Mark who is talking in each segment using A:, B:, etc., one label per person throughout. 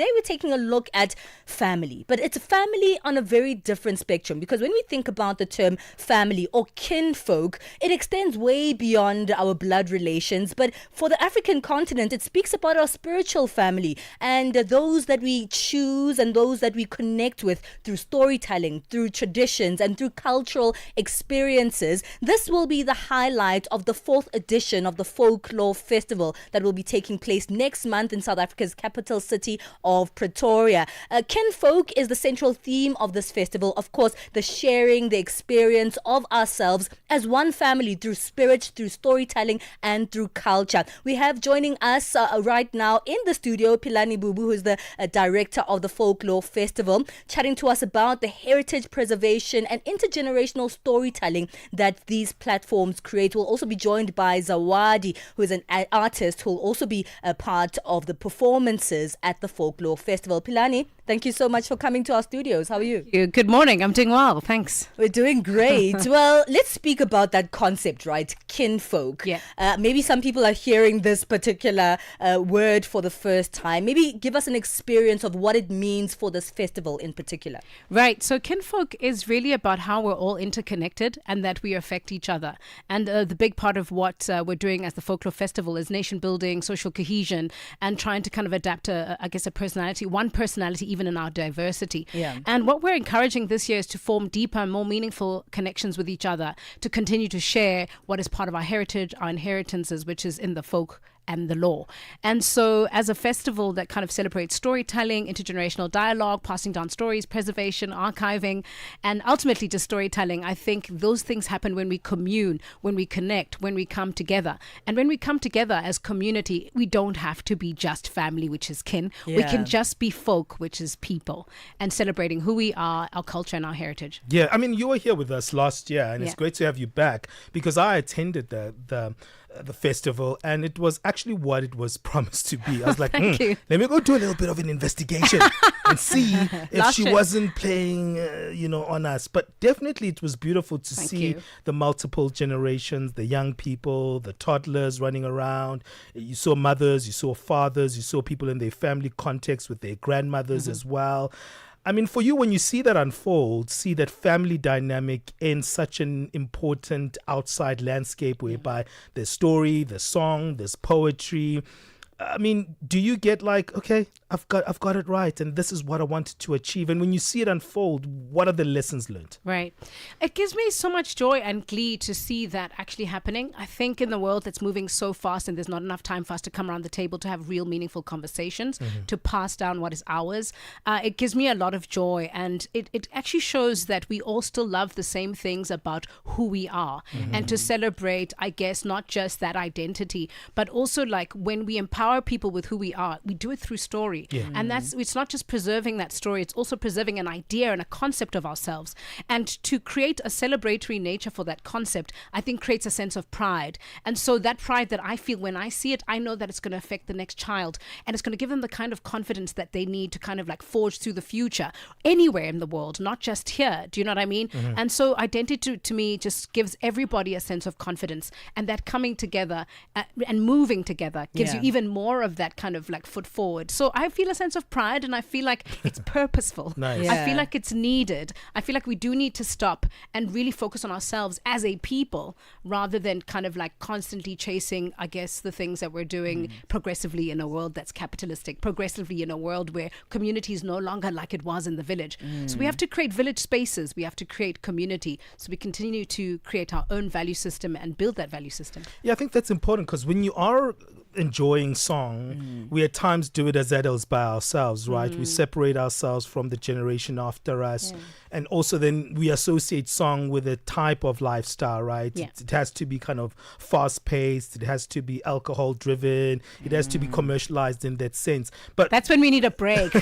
A: Today we're taking a look at family, but it's a family on a very different spectrum, because when we think about the term family or kinfolk, it extends way beyond our blood relations. But for the African continent, it speaks about our spiritual family and those that we choose and those that we connect with through storytelling, through traditions, and through cultural experiences. This will be the highlight of the 4th edition of the Folklore Festival that will be taking place next month in South Africa's capital city of Pretoria. Kinfolk is the central theme of this festival. Of course, the sharing, the experience of ourselves as one family through spirit, through storytelling, and through culture. We have joining us right now in the studio Pilani Bubu, who is the director of the Folklore Festival, chatting to us about the heritage preservation and intergenerational storytelling that these platforms create. We'll also be joined by Zawadi, who is an artist who will also be a part of the performances at the Folklore Festival. Pilani, thank you so much for coming to our studios. How are you?
B: Good morning. I'm doing well. Thanks.
A: We're doing great. Well, let's speak about that concept, right? Kinfolk.
B: Yeah.
A: Maybe some people are hearing this particular word for the first time. Maybe give us an experience of what it means for this festival in particular.
B: Right. So kinfolk is really about how we're all interconnected and that we affect each other. And the big part of what we're doing as the Folklore Festival is nation building, social cohesion, and trying to kind of adapt a personality, one personality even in our diversity.
A: Yeah.
B: And what we're encouraging this year is to form deeper, more meaningful connections with each other, to continue to share what is part of our heritage, our inheritances, which is in the folk and the law. And so as a festival that kind of celebrates storytelling, intergenerational dialogue, passing down stories, preservation, archiving, and ultimately just storytelling, I think those things happen when we commune, when we connect, when we come together. And when we come together as community, we don't have to be just family, which is kin.
A: Yeah.
B: We can just be folk, which is people, and celebrating who we are, our culture and our heritage.
C: Yeah, I mean, you were here with us last year, and it's great to have you back, because I attended the festival, and it was actually what it was promised to be. I was like, let me go do a little bit of an investigation and see if she wasn't playing, on us. But definitely it was beautiful to see the multiple generations, the young people, the toddlers running around. You saw mothers, you saw fathers, you saw people in their family context with their grandmothers as well. I mean, for you, when you see that unfold, see that family dynamic in such an important outside landscape whereby there's story, there's song, there's poetry. I mean, do you get like, okay, I've got it right, and this is what I wanted to achieve? And when you see it unfold, what are the lessons learned?
B: Right. It gives me so much joy and glee to see that actually happening. I think in the world that's moving so fast and there's not enough time for us to come around the table to have real meaningful conversations, to pass down what is ours. It gives me a lot of joy, and it actually shows that we all still love the same things about who we are, and to celebrate, I guess, not just that identity, but also like when we empower people with who we are, we do it through story. And it's not just preserving that story, it's also preserving an idea and a concept of ourselves. And to create a celebratory nature for that concept, I think creates a sense of pride. And so that pride that I feel when I see it, I know that it's going to affect the next child, and it's going to give them the kind of confidence that they need to kind of like forge through the future anywhere in the world, not just here. Do you know what I mean? And so identity to me just gives everybody a sense of confidence, and that coming together and moving together gives you even more of that kind of like foot forward. So I feel a sense of pride, and I feel like it's purposeful.
C: Nice.
A: Yeah.
B: I feel like it's needed. I feel like we do need to stop and really focus on ourselves as a people, rather than kind of like constantly chasing, I guess, the things that we're doing progressively in a world that's capitalistic, progressively in a world where community is no longer like it was in the village. So we have to create village spaces. We have to create community. So we continue to create our own value system and build that value system.
C: Yeah, I think that's important, because when you are enjoying song, we at times do it as adults by ourselves, right? We separate ourselves from the generation after us, and also then we associate song with a type of lifestyle, right? It has to be kind of fast paced, it has to be alcohol driven, it has to be commercialized in that sense. But
B: that's when we need a break.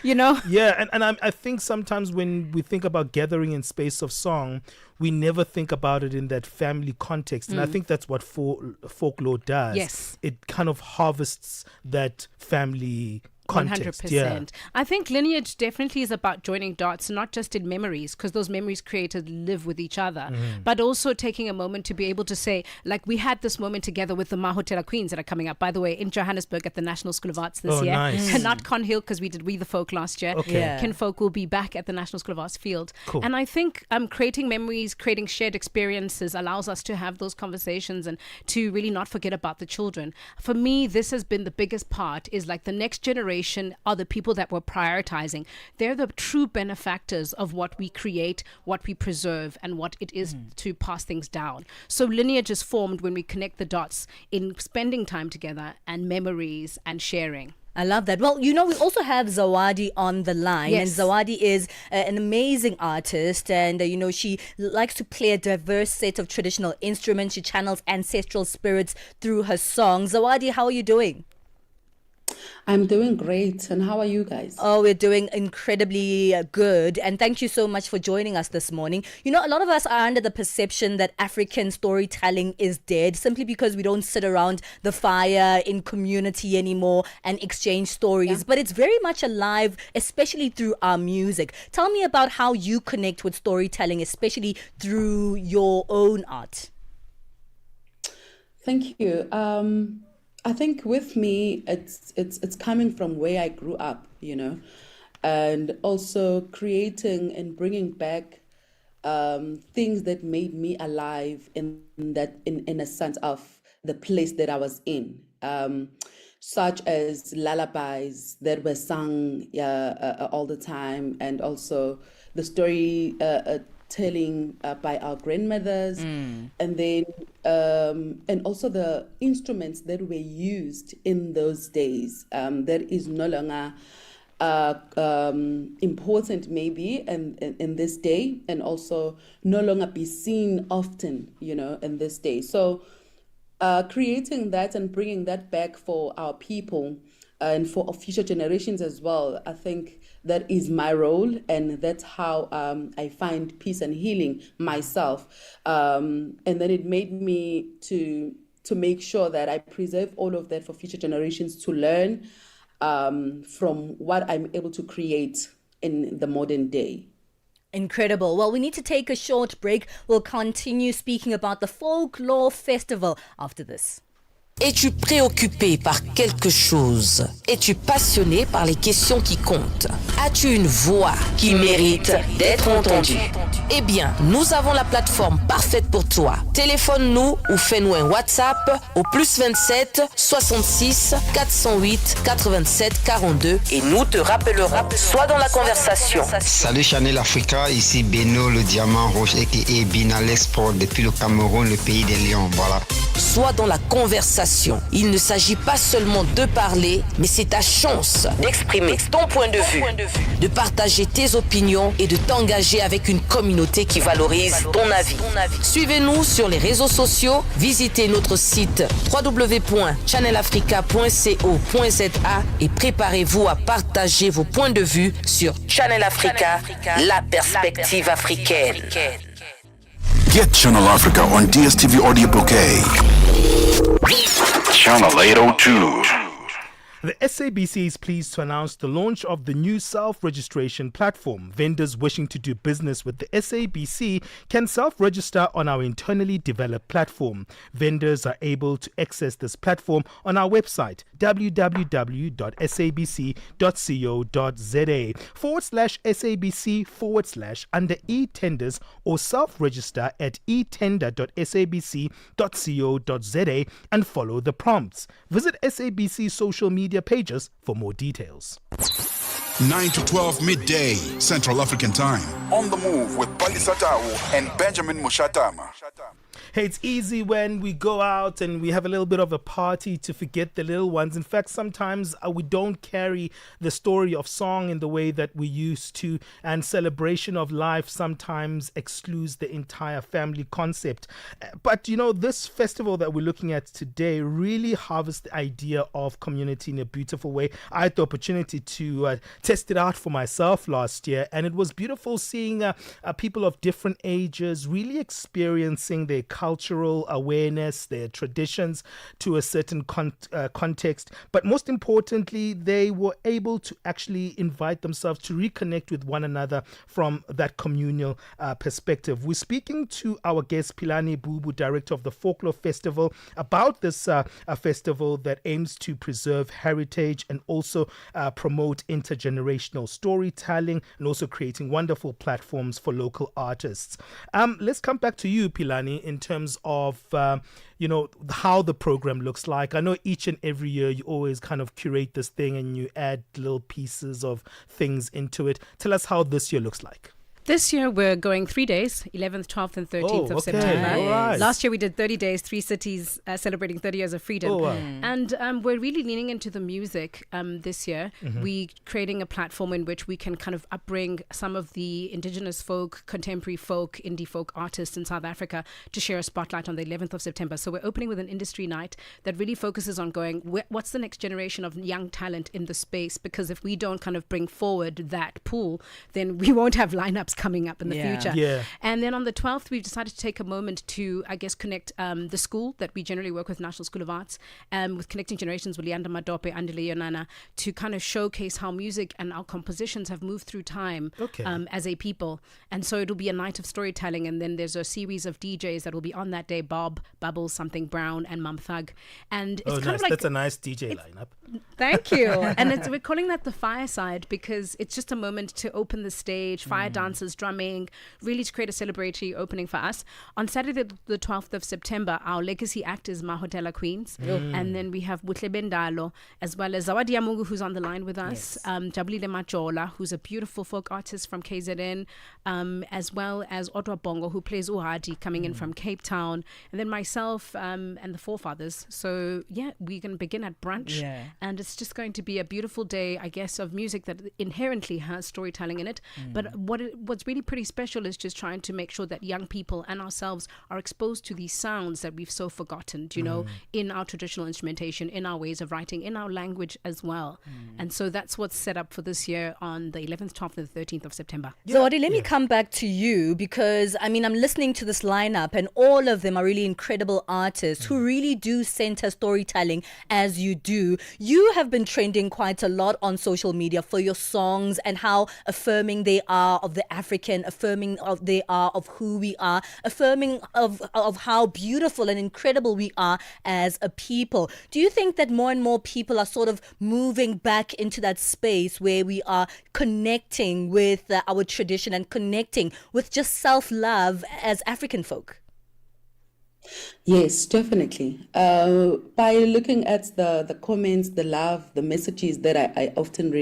C: Yeah, and I think sometimes when we think about gathering in space of song, we never think about it in that family context. And I think that's what folklore does.
B: Yes.
C: It kind of harvests that family context.
B: 100%.
C: Yeah.
B: I think lineage definitely is about joining dots, not just in memories, because those memories created live with each other, but also taking a moment to be able to say, like we had this moment together with the Mahotella Queens that are coming up, by the way, in Johannesburg at the National School of Arts this year.
C: Nice.
B: And not Con Hill, because we did We the Folk last year.
C: Okay.
A: Yeah.
B: Kinfolk will be back at the National School of Arts field.
C: Cool.
B: And I think creating memories, creating shared experiences allows us to have those conversations and to really not forget about the children. For me, this has been the biggest part, is like the next generation are the people that we're prioritizing. They're the true benefactors of what we create, what we preserve, and what it is to pass things down. So lineage is formed when we connect the dots in spending time together and memories and sharing.
A: I love that. Well, we also have Zawadi on the line.
B: Yes.
A: And Zawadi is an amazing artist. And, she likes to play a diverse set of traditional instruments. She channels ancestral spirits through her songs. Zawadi, how are you doing?
D: I'm doing great. And how are you guys?
A: Oh, we're doing incredibly good. And thank you so much for joining us this morning. A lot of us are under the perception that African storytelling is dead simply because we don't sit around the fire in community anymore and exchange stories. Yeah. But it's very much alive, especially through our music. Tell me about how you connect with storytelling, especially through your own art.
D: Thank you. I think with me, it's coming from where I grew up, and also creating and bringing back things that made me alive in a sense of the place that I was in, such as lullabies that were sung all the time, and also the story telling by our grandmothers, and then and also the instruments that were used in those days that is no longer important maybe in this day, and also no longer be seen often in this day. So creating that and bringing that back for our people and for future generations as well, I think that is my role, and that's how I find peace and healing myself. And then it made me to make sure that I preserve all of that for future generations to learn from what I'm able to create in the modern day.
A: Incredible. Well, we need to take a short break. We'll continue speaking about the Folklore Festival after this.
E: Es-tu préoccupé par quelque chose? Es-tu passionné par les questions qui comptent? As-tu une voix qui mérite d'être entendue? Eh bien, nous avons la plateforme parfaite pour toi. Téléphone-nous ou fais-nous un WhatsApp au +27 66 408 87 42 et nous te rappellerons. Sois dans la conversation.
F: Salut Channel Africa, ici Beno le diamant rouge et Binal Sport depuis le Cameroun, le pays des lions. Voilà.
E: Sois dans la conversation. Il ne s'agit pas seulement de parler, mais c'est ta chance d'exprimer ton point de vue, de partager tes opinions et de t'engager avec une communauté qui valorise ton avis. Suivez-nous sur les réseaux sociaux, visitez notre site www.channelafrica.co.za et préparez-vous à partager vos points de vue sur Channel Africa, la perspective africaine.
G: Get Channel Africa on DSTV Audio Bouquet. Channel 802.
C: The SABC is pleased to announce the launch of the new self-registration platform. Vendors wishing to do business with the SABC can self-register on our internally developed platform. Vendors are able to access this platform on our website www.sabc.co.za/SABC/ under e-tenders or self-register at etender.sabc.co.za and follow the prompts. Visit SABC social media pages for more details.
G: 9 to 12 midday Central African Time. On the Move with Bali Satau and Benjamin Mushatama.
C: Hey, it's easy when we go out and we have a little bit of a party to forget the little ones. In fact, sometimes we don't carry the story of song in the way that we used to, and celebration of life sometimes excludes the entire family concept. But, this festival that we're looking at today really harvests the idea of community in a beautiful way. I had the opportunity to test it out for myself last year, and it was beautiful seeing people of different ages really experiencing their cultural awareness, their traditions to a certain context. But most importantly, they were able to actually invite themselves to reconnect with one another from that communal perspective. We're speaking to our guest, Pilani Bubu, director of the Folklore Festival, about this festival that aims to preserve heritage and also promote intergenerational storytelling and also creating wonderful platforms for local artists. Let's come back to you, Pilani, in terms of how the program looks like. I know each and every year you always kind of curate this thing and you add little pieces of things into it. Tell us how this year looks like.
B: This year we're going 3 days, 11th, 12th and 13th of September.
C: All right.
B: Last year we did 30 days, 3 cities celebrating 30 years of freedom.
C: Oh, wow.
B: And we're really leaning into the music this year. We're creating a platform in which we can kind of upbring some of the indigenous folk, contemporary folk, indie folk artists in South Africa to share a spotlight on the 11th of September. So we're opening with an industry night that really focuses on going, what's the next generation of young talent in the space? Because if we don't kind of bring forward that pool, then we won't have lineups coming up in the future.
C: Yeah.
B: And then on the 12th, we've decided to take a moment to, I guess, connect the school that we generally work with, National School of Arts, with Connecting Generations with Lianda Madope and Yonana, to kind of showcase how music and our compositions have moved through time as a people. And so it'll be a night of storytelling. And then there's a series of DJs that will be on that day, Bob, Bubbles, Something Brown, and Mum Thug. And it's kind of like...
C: That's a nice DJ lineup.
B: Thank you. And we're calling that the fireside because it's just a moment to open the stage, fire dancers, drumming, really to create a celebratory opening for us. On Saturday, the 12th of September, our legacy act is Mahotella Queens. And then we have Buhlebendalo, as well as Zawadi Yamungu, who's on the line with us, Jabulile Majola, who's a beautiful folk artist from KZN, as well as Otwa Bongo, who plays Uhadi, coming in from Cape Town, and then myself and the forefathers. So, we're going to begin at brunch. And it's just going to be a beautiful day, I guess, of music that inherently has storytelling in it. But what's really pretty special is just trying to make sure that young people and ourselves are exposed to these sounds that we've so forgotten, in our traditional instrumentation, in our ways of writing, in our language as well. And so that's what's set up for this year on the 11th, 12th and 13th of September.
A: Zawadi, let me come back to you because, I'm listening to this lineup and all of them are really incredible artists who really do center storytelling as you do. You have been trending quite a lot on social media for your songs and how affirming they are of the African, affirming of they are of who we are, affirming of how beautiful and incredible we are as a people. Do you think that more and more people are sort of moving back into that space where we are connecting with our tradition and connecting with just self-love as African folk?
D: Yes, definitely. By looking at the comments, the love, the messages that I often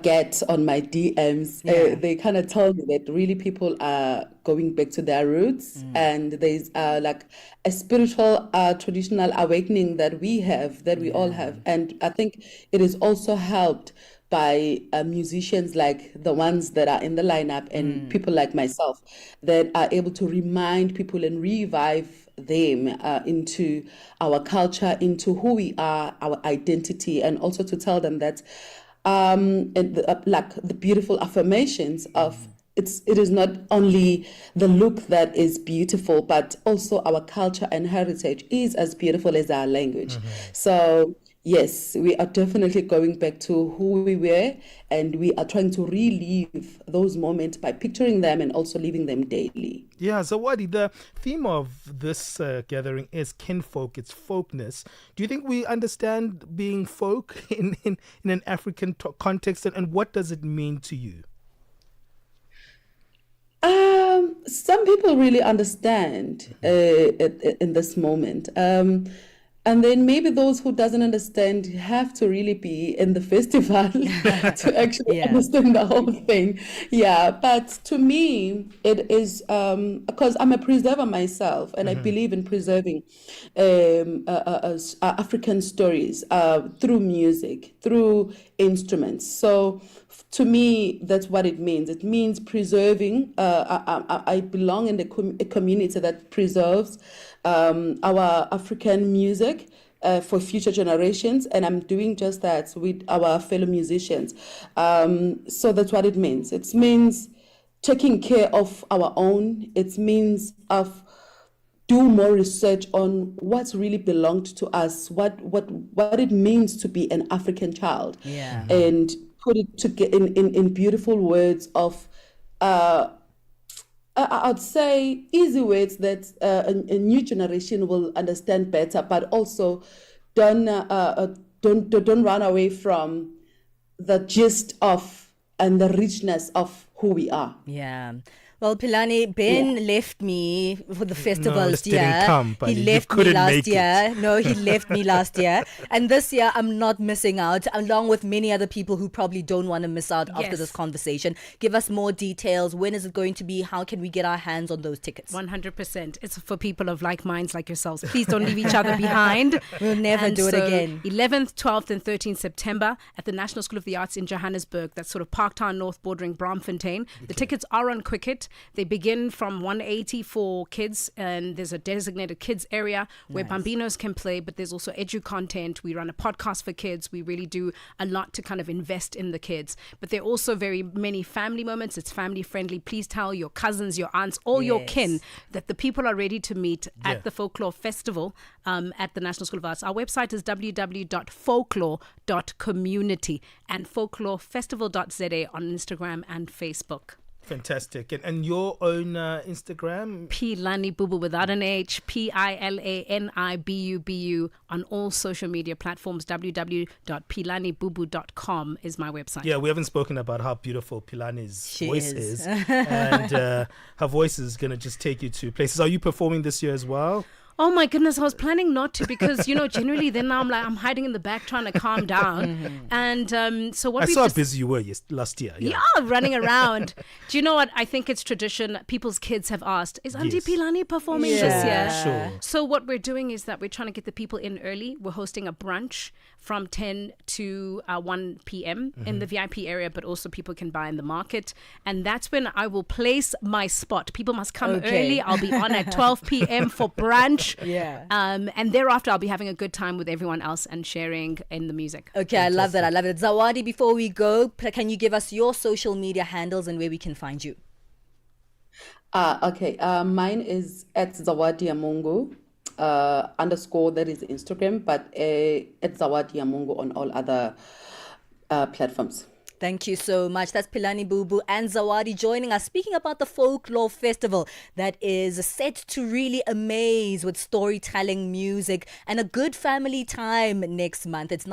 D: get on my DMs, they kind of tell me that really people are going back to their roots, and there's like a spiritual, traditional awakening that we all have. And I think it is also helped by musicians like the ones that are in the lineup and people like myself that are able to remind people and revive them into our culture, into who we are, our identity, and also to tell them that like the beautiful affirmations of it is not only the look that is beautiful, but also our culture and heritage is as beautiful as our language. So yes, we are definitely going back to who we were, and we are trying to relive those moments by picturing them and also living them daily.
C: Yeah, so Wadi, the theme of this gathering is kinfolk, it's folkness. Do you think we understand being folk in an African context, and what does it mean to you?
D: Some people really understand in this moment. And then maybe those who doesn't understand have to really be in the festival to actually understand the whole thing. Yeah, but to me, it is because I'm a preserver myself, and I believe in preserving African stories through music, through instruments. So to me, that's what it means. It means preserving. I belong in a community that preserves our African music for future generations, and I'm doing just that with our fellow musicians. So that's what it means. It means taking care of our own. It means of do more research on what's really belonged to us, what it means to be an African child, and put it in beautiful words of, I'd say, easy words that a new generation will understand better, but also don't run away from the gist of and the richness of who we are.
A: Yeah. Well, Pilani, Ben left me for the festival last year.
C: Didn't come, but
A: he left me
C: couldn't
A: last
C: make
A: year.
C: it.
A: No, he left me last year. And this year, I'm not missing out, along with many other people who probably don't want to miss out after this conversation. Give us more details. When is it going to be? How can we get our hands on those tickets?
B: 100%. It's for people of like minds like yourselves. Please don't leave each other behind.
A: We'll never do it again.
B: 11th, 12th and 13th September at the National School of the Arts in Johannesburg. That's sort of Parktown North bordering Braamfontein. The tickets are on Quicket. They begin from 180 for kids, and there's a designated kids area where bambinos can play, but there's also edu content. We run a podcast for kids. We really do a lot to kind of invest in the kids. But there are also very many family moments. It's family friendly. Please tell your cousins, your aunts, all your kin that the people are ready to meet at the Folklore Festival at the National School of Arts. Our website is www.folklore.community and folklorefestival.za on Instagram and Facebook.
C: Fantastic. And your own Instagram?
B: Pilani Bubu without an H, PILANIBUBU on all social media platforms. www.pilanibubu.com is my website.
C: Yeah, we haven't spoken about how beautiful Pilani's voice is. And her voice is going to just take you to places. Are you performing this year as well?
B: Oh my goodness, I was planning not to because, generally then now I'm hiding in the back trying to calm down. And so what
C: I saw how busy you were last year.
B: Yeah, running around. Do you know what? I think it's tradition. People's kids have asked, is Auntie Pilani performing this year?
C: Sure.
B: So what we're doing is that we're trying to get the people in early. We're hosting a brunch from 10 to 1 p.m. in the VIP area, but also people can buy in the market. And that's when I will place my spot. People must come early. I'll be on at 12 p.m. for brunch.
A: Yeah.
B: And thereafter, I'll be having a good time with everyone else and sharing in the music.
A: Okay, I love that. Zawadi, before we go, can you give us your social media handles and where we can find you?
D: Okay. Mine is at Zawadi Amungu _ that is Instagram, but at Zawadi Amungu on all other platforms.
A: Thank you so much. That's Pilani Bubu and Zawadi joining us, speaking about the Folklore Festival that is set to really amaze with storytelling, music, and a good family time next month. It's